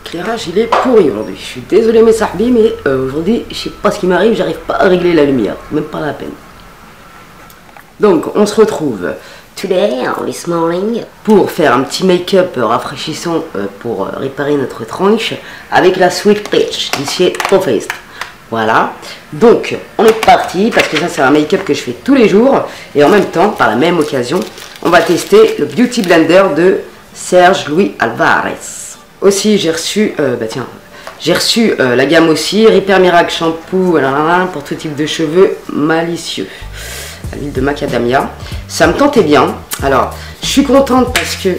L'éclairage il est pourri aujourd'hui. Je suis désolé mes sahbis, mais aujourd'hui je sais pas ce qui m'arrive, j'arrive pas à régler la lumière, même pas la peine. Donc on se retrouve today, this morning, pour faire un petit make-up rafraîchissant pour réparer notre tranche avec la Sweet Peach d'ici Too Faced. Voilà, donc on est parti parce que ça c'est un make-up que je fais tous les jours et en même temps, par la même occasion, on va tester le Beauty Blender de Serge Louis Alvarez. Aussi j'ai reçu, la gamme aussi, Repair Miracle Shampoo pour tout type de cheveux malicieux. À l'huile de macadamia. Ça me tentait bien. Alors, je suis contente parce que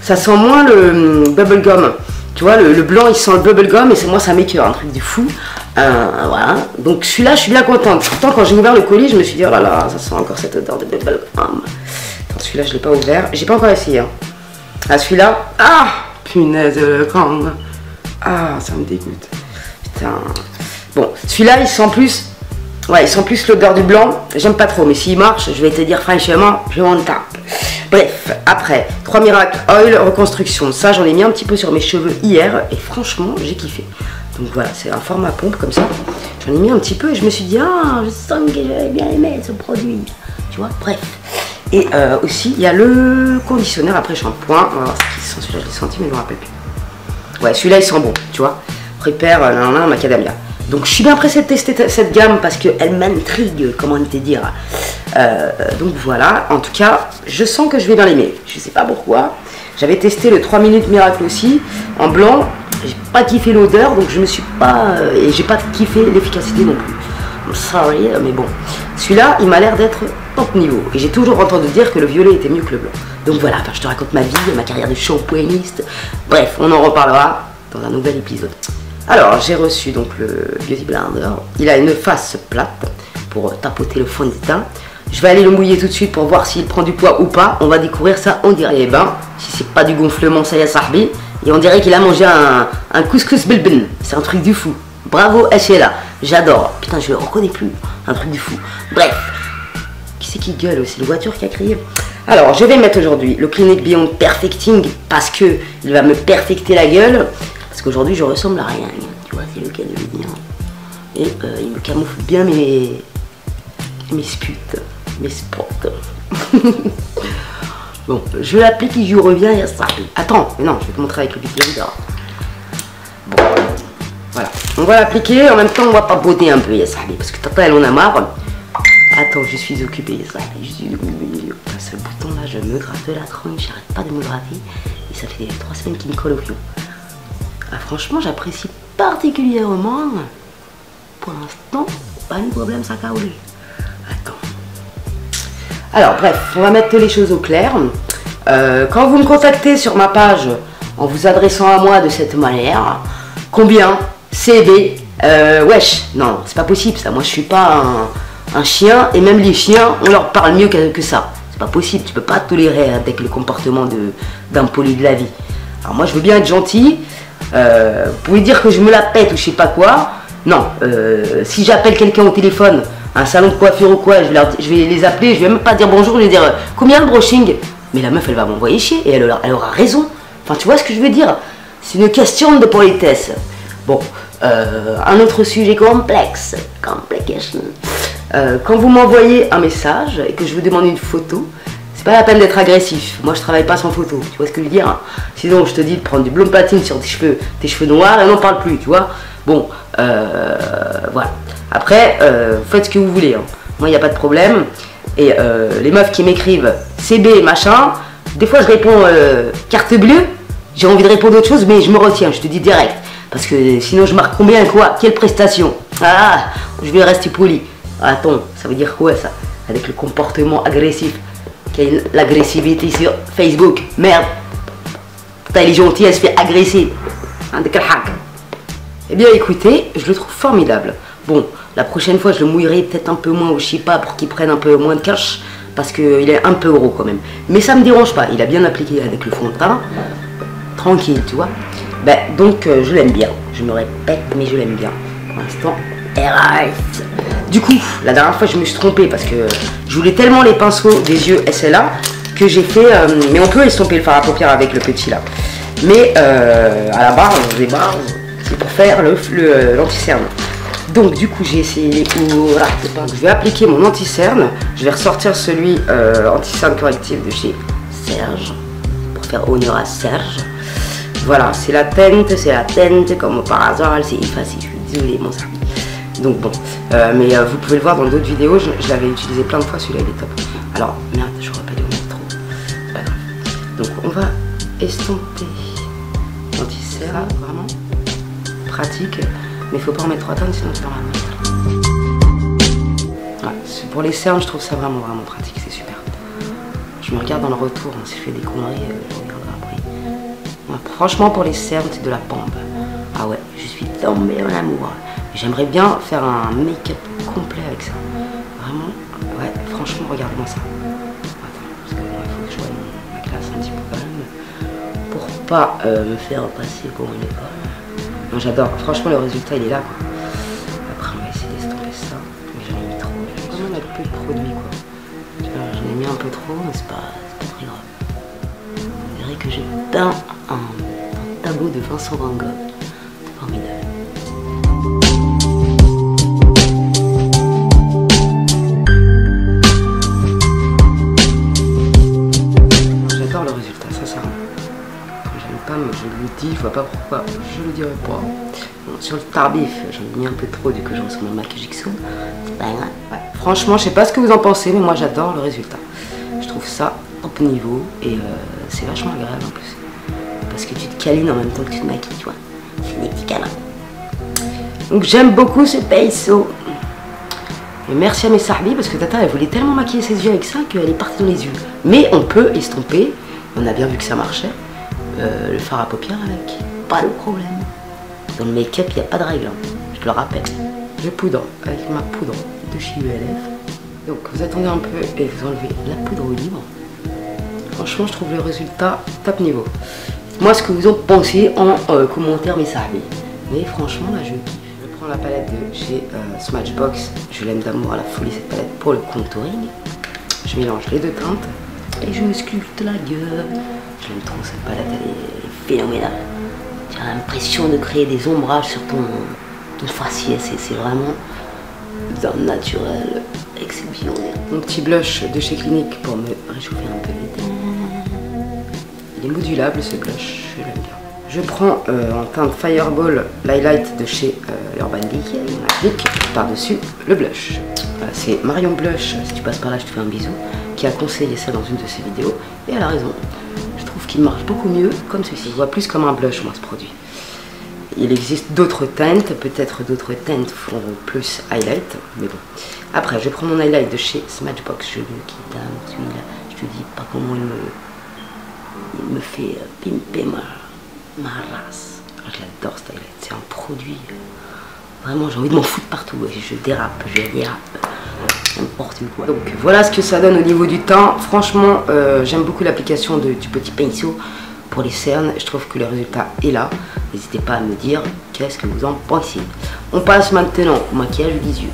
ça sent moins le bubblegum. Tu vois, le blanc, il sent le bubblegum et c'est moi, ça m'écoeure, un truc de fou. Voilà. Donc, celui-là, je suis bien contente. Pourtant, quand j'ai ouvert le colis, je me suis dit, oh là là, ça sent encore cette odeur de bubblegum. Attends, celui-là, je ne l'ai pas ouvert. J'ai pas encore essayé. Hein. Ah, celui-là, punaise de grande. Ça me dégoûte. Putain. Bon, celui-là, il sent plus. Ouais, ils sont plus l'odeur du blanc, j'aime pas trop, mais s'il marche, je vais te dire franchement, je m'en tape. Bref, après, 3 Miracle Oil Reconstruction, ça j'en ai mis un petit peu sur mes cheveux hier, et franchement, j'ai kiffé. Donc voilà, c'est un format pompe comme ça, j'en ai mis un petit peu, et je me suis dit, je sens que j'avais bien aimé ce produit, tu vois, bref. Et aussi, il y a le conditionneur après shampoing, on va voir ce qu'il sent, celui-là je l'ai senti, mais je me rappelle plus. Ouais, celui-là il sent bon, tu vois, Repair Macadamia. Donc je suis bien pressée de tester cette gamme parce qu'elle m'intrigue, comment te dire. Donc voilà, en tout cas, je sens que je vais bien l'aimer. Je sais pas pourquoi. J'avais testé le 3 minutes Miracle aussi, en blanc. J'ai pas kiffé l'odeur, donc je me suis pas... et j'ai pas kiffé l'efficacité non plus. I'm sorry, mais bon. Celui-là, il m'a l'air d'être top niveau. Et j'ai toujours entendu dire que le violet était mieux que le blanc. Donc voilà, je te raconte ma vie, ma carrière de shampoingiste. Bref, on en reparlera dans un nouvel épisode. Alors, j'ai reçu donc le Beauty Blender. Il a une face plate pour tapoter le fond de teint. Je vais aller le mouiller tout de suite pour voir s'il prend du poids ou pas. On va découvrir ça en direct. Eh ben, si c'est pas du gonflement, ça y est, sahbi. Et on dirait qu'il a mangé un couscous bilbin. C'est un truc du fou. Bravo, Hla. J'adore. Putain, je le reconnais plus. Un truc du fou. Bref. Qui c'est qui gueule aussi? Une voiture qui a crié. Alors, je vais mettre aujourd'hui le Clinique Beyond Perfecting parce que il va me perfecter la gueule. Parce qu'aujourd'hui je ressemble à rien, tu vois, c'est le cas de le dire. Et il me camoufle bien mes sputes, mes spots. Bon, je l'applique et je reviens et ça. Attends, mais non, je vais te montrer avec le Beauty Blender. Bon, voilà, on va l'appliquer, en même temps on va pas botter un peu, parce que tata elle en a marre. Attends, je suis occupée, ce bouton là, je me gratte la tronche, j'arrête pas de me gratter. Et ça fait 3 semaines qu'il me colle au pied. Franchement, j'apprécie particulièrement. Pour l'instant, pas de problème, ça caoule. Attends. Alors, bref, on va mettre les choses au clair. Quand vous me contactez sur ma page en vous adressant à moi de cette manière, combien? CB wesh, non, c'est pas possible ça. Moi, je suis pas un chien et même les chiens, on leur parle mieux que ça. C'est pas possible, tu peux pas tolérer avec le comportement d'un poli de la vie. Alors, moi, je veux bien être gentil. Vous pouvez dire que je me la pète ou je sais pas quoi. Non, si j'appelle quelqu'un au téléphone, un salon de coiffure ou quoi, je vais les appeler, je vais même pas dire bonjour, je vais dire combien le brushing. Mais la meuf elle va m'envoyer chier et elle aura raison. Enfin tu vois ce que je veux dire. C'est une question de politesse. Bon, un autre sujet complexe. Quand vous m'envoyez un message et que je vous demande une photo, c'est pas la peine d'être agressif. Moi, je travaille pas sans photo. Tu vois ce que je veux dire? Sinon, je te dis de prendre du blond platine sur tes cheveux noirs et on n'en parle plus, tu vois. Bon, voilà. Après, faites ce que vous voulez. Hein. Moi, il n'y a pas de problème. Et les meufs qui m'écrivent CB machin, des fois, je réponds carte bleue. J'ai envie de répondre autre chose, mais je me retiens. Je te dis direct. Parce que sinon, je marque combien, quoi? Quelle prestation? Je vais rester poli. Attends, ça veut dire quoi, ça? Avec le comportement agressif. L'agressivité sur Facebook. Merde. Elle est gentille, elle se fait agresser. Eh bien écoutez, je le trouve formidable. Bon, la prochaine fois je le mouillerai peut-être un peu moins au Chipa pour qu'il prenne un peu moins de cash. Parce qu'il est un peu gros quand même. Mais ça me dérange pas, il a bien appliqué avec le fond de teint. Tranquille, tu vois. Donc je l'aime bien. Je me répète, mais je l'aime bien. Pour l'instant, right. Du coup, la dernière fois je me suis trompée parce que je voulais tellement les pinceaux des yeux SLA que j'ai fait, mais on peut estomper le fard à paupières avec le petit là. Mais à la base, c'est pour faire l'anti-cerne. Donc du coup j'ai essayé, je vais appliquer mon anti-cerne, je vais ressortir celui anti-cerne correctif de chez Serge, pour faire honneur à Serge. Voilà, c'est la teinte, comme par hasard, elle s'est effacée, je suis désolée mon Sarbi. Donc bon, mais vous pouvez le voir dans d'autres vidéos, je l'avais utilisé plein de fois, celui-là il est top. Alors, merde, je crois pas le mettre trop, c'est pas grave. Donc on va estomper l'anti-cerne, vraiment pratique. Mais il faut pas en mettre 3 tonnes sinon tu perds la ouais, pour les cernes, je trouve ça vraiment pratique, c'est super. Je me regarde dans le retour, hein, si je fais des conneries, je regarderai après. Ouais, franchement, pour les cernes, c'est de la bombe. Ah ouais, je suis tombée en amour. J'aimerais bien faire un make-up complet avec ça. Vraiment, ouais, franchement, regarde-moi ça. Attends, parce que il faut que je voie ma classe un petit peu quand même. Pour pas me faire passer pour une école. Non, j'adore, franchement le résultat il est là quoi. Après on va essayer d'estomper ça, mais j'en ai mis trop, je vais vraiment mettre peu de produit quoi. J'en ai mis un peu trop, mais c'est pas très grave. On dirait que j'ai peint un tableau de Vincent Van Gogh. C'est formidable. J'adore le résultat, sincèrement. Je le dis, je vois pas pourquoi je le dirais pas. Bon, sur le tardif, j'en ai mis un peu trop du coup je ressemble à Mac Jigsaw. C'est pas grave. Ouais. Franchement, je sais pas ce que vous en pensez, mais moi j'adore le résultat. Je trouve ça top niveau et c'est vachement agréable en plus. Parce que tu te câlines en même temps que tu te maquilles, tu vois. C'est des petits câlins. Donc j'aime beaucoup ce pinceau. Et merci à mes Sarbi parce que Tata elle voulait tellement maquiller ses yeux avec ça qu'elle est partie dans les yeux. Mais on peut estomper, on a bien vu que ça marchait. Le fard à paupières avec, pas de problème. Dans le make-up, il n'y a pas de règle, hein. Je te le rappelle. Je poudre avec ma poudre de chez ULF. Donc vous attendez un peu et vous enlevez la poudre au libre. Franchement, je trouve le résultat top niveau. Moi, ce que vous en pensez en commentaire, mes Sarbi. Mais franchement, là, je kiffe. Je prends la palette de chez Smashbox. Je l'aime d'amour à la folie, cette palette, pour le contouring. Je mélange les deux teintes et je me sculpte la gueule. J'aime trop cette palette, elle est phénoménale. Tu as l'impression de créer des ombrages sur ton faciès, c'est vraiment d'un naturel exceptionnel. Mon petit blush de chez Clinique pour me réchauffer un peu les dents. Il est modulable ce blush, je l'aime bien. Je prends en teinte Fireball l'highlight de chez Urban Decay, on applique par-dessus le blush. Voilà, c'est Marion Blush, si tu passes par là je te fais un bisou, qui a conseillé ça dans une de ses vidéos, et elle a raison. Je trouve qu'il marche beaucoup mieux comme ceci. Je vois plus comme un blush moi ce produit. Il existe d'autres teintes, peut-être d'autres teintes font plus highlight, mais bon. Après, je prends mon highlight de chez Smashbox, je le quitte à celui-là. Je te dis pas comment il me fait pimper ma race. J'adore ce highlight, c'est un produit. Vraiment, j'ai envie de m'en foutre partout. Je dérape, n'importe quoi. Donc voilà ce que ça donne au niveau du teint. Franchement, j'aime beaucoup l'application du petit pinceau pour les cernes. Je trouve que le résultat est là. N'hésitez pas à me dire qu'est-ce que vous en pensez. On passe maintenant au maquillage des yeux.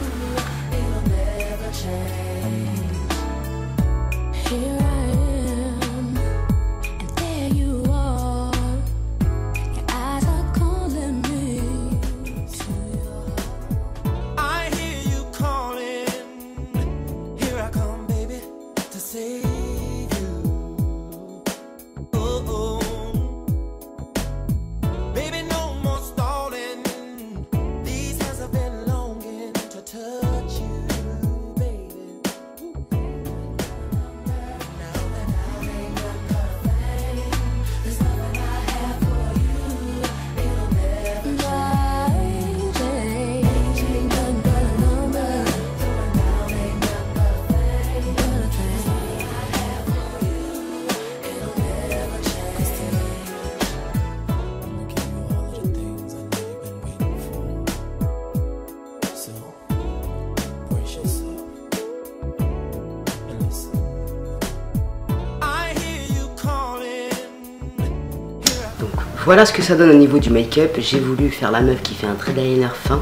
Voilà ce que ça donne au niveau du make-up. J'ai voulu faire la meuf qui fait un trait d'eyeliner fin.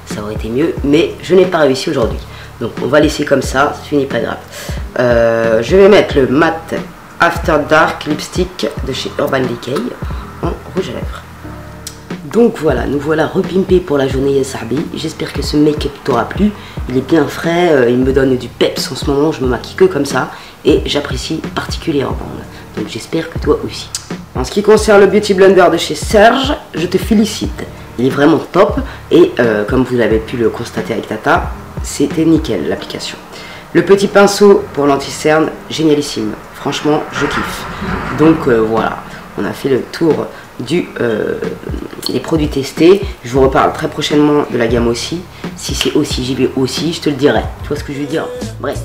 Ça aurait été mieux, mais je n'ai pas réussi aujourd'hui. Donc on va laisser comme ça, ce n'est pas grave. Je vais mettre le matte After Dark lipstick de chez Urban Decay en rouge à lèvres. Donc voilà, nous voilà repimpés pour la journée Sahbi. J'espère que ce make-up t'aura plu. Il est bien frais, il me donne du peps en ce moment, je me maquille que comme ça. Et j'apprécie particulièrement. Donc j'espère que toi aussi. En ce qui concerne le Beauty Blender de chez Serge, je te félicite. Il est vraiment top. Et comme vous l'avez pu le constater avec Tata, c'était nickel l'application. Le petit pinceau pour l'anti-cerne, génialissime. Franchement, je kiffe. Donc voilà, on a fait le tour des produits testés. Je vous reparle très prochainement de la gamme aussi. Si c'est aussi, j'y vais aussi, je te le dirai. Tu vois ce que je veux dire? Bref.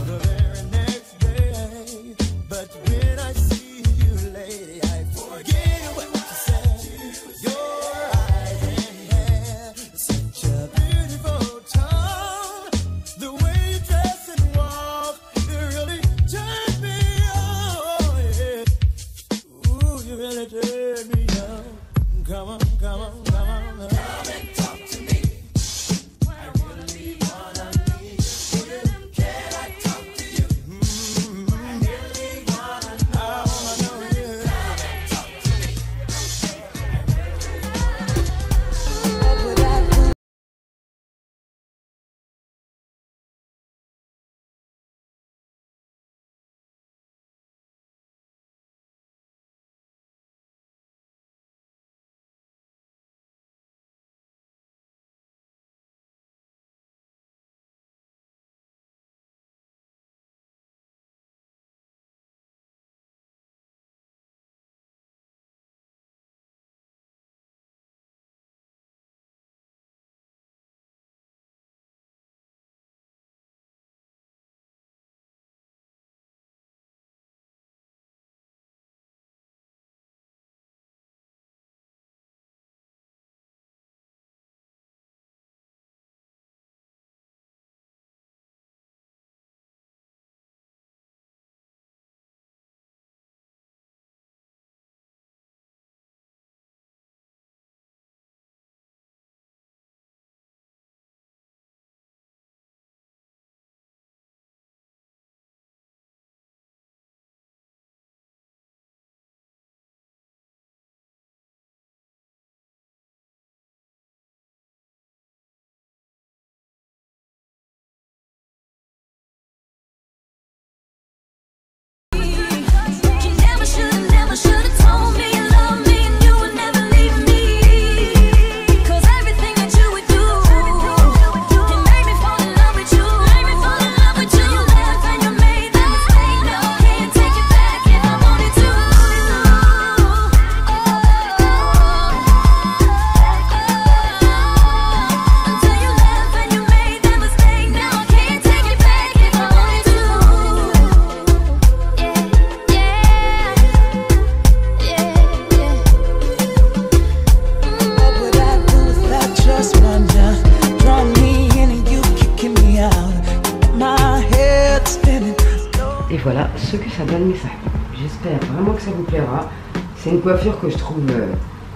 Et voilà ce que ça donne mes sacs. J'espère vraiment que ça vous plaira. C'est une coiffure que je trouve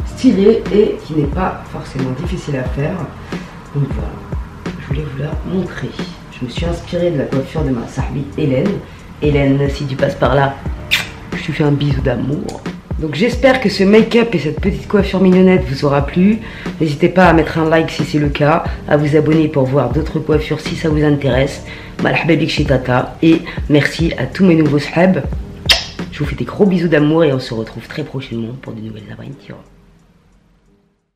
stylée et qui n'est pas forcément difficile à faire. Donc voilà, je voulais vous la montrer. Je me suis inspirée de la coiffure de ma Sahbi Hélène. Hélène, si tu passes par là, je te fais un bisou d'amour. Donc j'espère que ce make-up et cette petite coiffure mignonnette vous aura plu. N'hésitez pas à mettre un like si c'est le cas, à vous abonner pour voir d'autres coiffures si ça vous intéresse. Marhaba bik chez Tata et merci à tous mes nouveaux sahab. Je vous fais des gros bisous d'amour et on se retrouve très prochainement pour de nouvelles aventures.